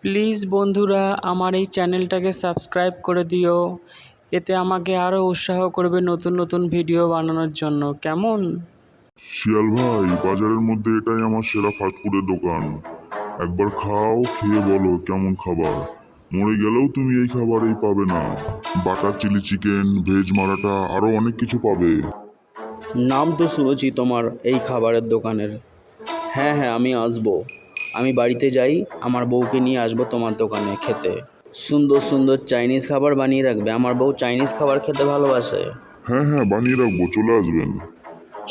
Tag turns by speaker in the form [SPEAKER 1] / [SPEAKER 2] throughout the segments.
[SPEAKER 1] Please বন্ধুরা আমার এই চ্যানেলটাকে সাবস্ক্রাইব করে দিও, এতে আমাকে আরও উৎসাহ করবে নতুন নতুন ভিডিও বানানোর জন্য। কেমন?
[SPEAKER 2] শিয়াল ভাই, বাজারের মধ্যে এটাই আমার সেরা ফাস্টফুডের দোকান। একবার খাও, খেয়ে বলো কেমন খাবার। মরে গেলেও তুমি এই খাবারই পাবে না। Butter chilli chicken, veg Maratha, আরো অনেক কিছু পাবে।
[SPEAKER 3] নাম তো শুনেছি তোমার এই খাবারের দোকানের। হ্যাঁ হ্যাঁ, আমি আসবো। আমি বাড়িতে যাই, আমার বউকে নিয়ে আসবো তোমার দোকানে খেতে। সুন্দর সুন্দর চাইনিজ খাবার বানিয়ে রাখবে, আমার বউ চাইনিজ খাবার খেতে ভালোবাসে।
[SPEAKER 2] হ্যাঁ হ্যাঁ, বানিয়ে রাখবো, চলে আসবেন।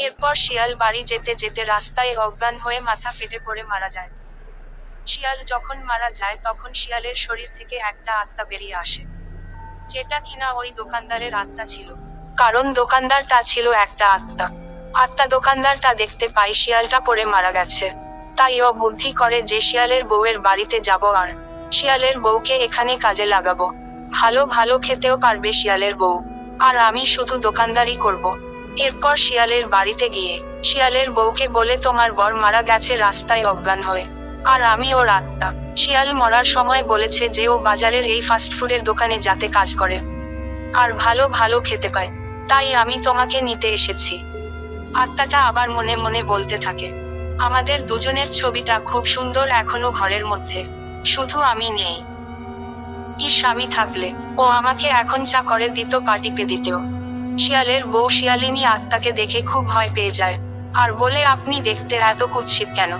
[SPEAKER 4] এরপর শিয়াল বাড়ি যেতে যেতে রাস্তায় অজ্ঞান হয়ে মাথা ফেটে পড়ে মারা যায়। শিয়াল যখন মারা যায় তখন শিয়ালের শরীর থেকে একটা আত্মা বেরিয়ে আসে, যেটা কিনা ওই দোকানদারের আত্মা ছিল। কারণ দোকানদারটা ছিল একটা আত্মা দোকানদারটা দেখতে পায় শিয়ালটা পড়ে মারা গেছে। তাই ও বুদ্ধি করে যে শিয়ালের বউয়ের বাড়িতে যাব আর শিয়ালের বউকে এখানে কাজে লাগাবো। ভালো ভালো খেতেও পারবে শিয়ালের বউ, আর আমি শুধু দোকানদারি করব। এরপর শিয়ালের বাড়িতে গিয়ে শিয়ালের বউকে বলে, তোমার বর মারা গেছে রাস্তায় অজ্ঞান হয়ে, আর আমি ওর আত্মা। শিয়াল মরার সময় বলেছে যে ও বাজারের এই ফাস্টফুডের দোকানে যাতে কাজ করে আর ভালো ভালো খেতে পায়, তাই আমি তোমাকে নিতে এসেছি। আত্মাটা আবার মনে মনে বলতে থাকে, আমাদের দুজনের ছবিটা খুব সুন্দর এখনো ঘরের মধ্যে, শুধু আমি নেই। ইস, আমি থাকলে ও আমাকে এখন চা করে দিত, পা টিপে দিতেও। শিয়ালের বউ শিয়ালিনী আত্মাকে দেখে খুব ভয় পেয়ে যায় আর বলে, আপনি দেখতে এত কুৎসিত কেন?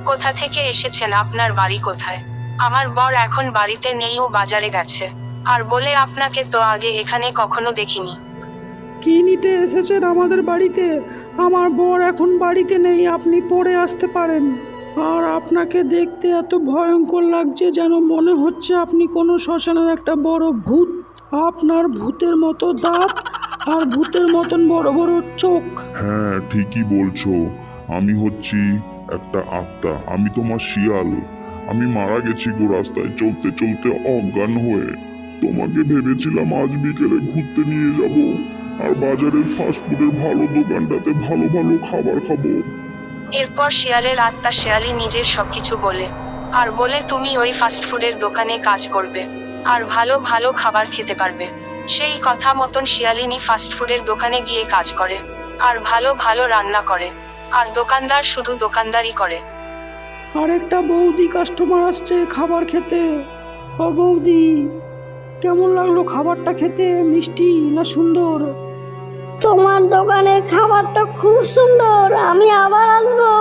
[SPEAKER 4] কোথা থেকে এসেছেন? আপনার বাড়ি কোথায়? আমার বর এখন বাড়িতে নেই, ও বাজারে গেছে। আর বলে, আপনাকে তো আগে এখানে কখনো দেখিনি।
[SPEAKER 1] কি নিতে এসেছেন আমাদের বাড়িতে? আমার বর এখন বাড়িতে নেই, আপনি পরে আসতে পারেন। আর আপনাকে দেখতে এত ভয়ঙ্কর লাগছে, যেন মনে হচ্ছে আপনি কোনো শ্মশানের একটা বড় ভূত। আপনার ভূতের মতো দাঁত আর ভূতের মতন বড় বড় চোখ।
[SPEAKER 2] হ্যাঁ, ঠিকই বলছো। আমি হচ্ছি একটা আত্মা, আমি তোমার শিয়াল। আমি মারা গেছি গো রাস্তায় চলতে চলতে অজ্ঞান হয়ে। তোমাকে ভেবেছিলাম আজ বিকেলে ঘুরতে নিয়ে যাব, আর বাজারের ফাস্টফুডের ভালো দোকানটাতে ভালো ভালো খাবার খাবো।
[SPEAKER 4] এরপর শিয়ালের আত্মা শিয়ালি নিজের সবকিছু বলে আর বলে, তুমি ওই ফাস্টফুডের দোকানে কাজ করবে আর ভালো ভালো খাবার খেতে পারবে। সেই কথা মতন শিয়ালিনী ফাস্টফুডের দোকানে গিয়ে কাজ করে আর ভালো ভালো রান্না করে, আর দোকানদার শুধু দোকানদারি করে।
[SPEAKER 1] আরেকটা বৌদি কাস্টমার আসছে খাবার খেতে। ও বৌদি, কেমন লাগলো খাবারটা খেতে? মিষ্টি না সুন্দর?
[SPEAKER 5] তোমার দোকানের খাবার তো খুব সুন্দর, আমি আবার আসবো।